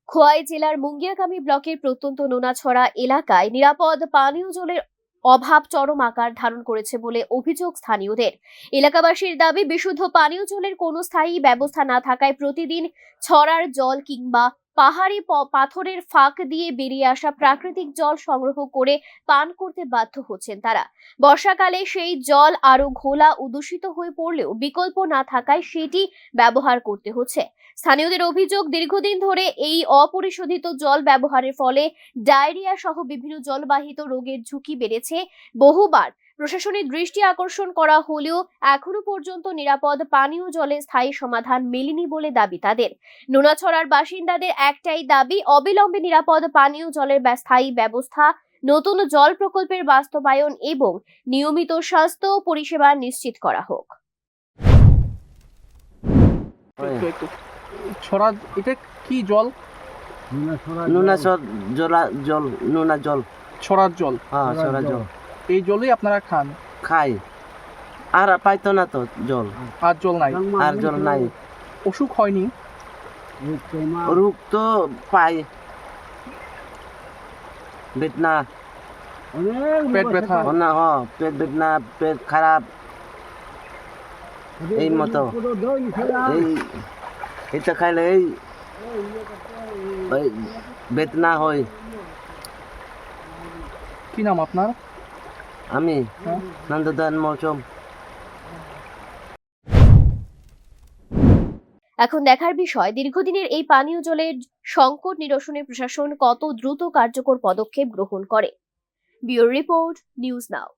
খোয়াই জেলার মুঙ্গিয়াকামী ব্লকের প্রত্যন্ত নোনাছড়া এলাকায় নিরাপদ পানীয় জলের অভাব চরম আকার ধারণ করেছে বলে অভিযোগ স্থানীয়দের। এলাকাবাসীর দাবি, বিশুদ্ধ পানীয় জলের কোনো স্থায়ী ব্যবস্থা না থাকায় প্রতিদিন ছড়ার জল কিংবা পাহাড়ি পাথরের ফাঁক দিয়ে বেরিয়ে আসা প্রাকৃতিক জল সংগ্রহ করে পান করতে বাধ্য হচ্ছেন তারা। বর্ষাকালে সেই জল আরো ঘোলা ও দূষিত হয়ে পড়লেও বিকল্প না থাকায় সেটি ব্যবহার করতে হচ্ছে। স্থানীয়দের অভিযোগ, দীর্ঘদিন ধরে এই অপরিশোধিত জল ব্যবহারের ফলে ডায়রিয়া সহ বিভিন্ন জলবাহিত রোগের ঝুঁকি বেড়েছে। বহুবার প্রশাসনের দৃষ্টি আকর্ষণ করা হলেও এখনো পর্যন্ত নিরাপদ পানীয় জলের স্থায়ী সমাধান মেলেনি বলে দাবি তাদের। নোনাছড়ার বাসিন্দাদের একটাই দাবি, অবিলম্বে নিরাপদ পানীয় জলের স্থায়ী ব্যবস্থা, নতুন জল প্রকল্পের বাস্তবায়ন এবং নিয়মিত স্বাস্থ্য পরিষেবা নিশ্চিত করা হোক। ছড়া এটা কি জল? নোনা জল ছড়ার জল। হ্যাঁ, ছড়া জল। এই জলই আপনারা খাই, আর পাইতো না তো জল, আর জল নাই। আর জল নাই। অসুখ হয়নি? রোগ তো পাই, বেদনা, পেট ব্যথা, পেট বেদনা, পেট খারাপ, এই মতো এটা খাইলে এই বেদনা হয়। কি নাম আপনার? আমি নন্দদান মৌসুম। এখন দেখার বিষয়, দীর্ঘদিনের এই পানীয় জলের সংকট নিরসনে প্রশাসন কত দ্রুত কার্যকর পদক্ষেপ গ্রহণ করে। Bureau report, news now.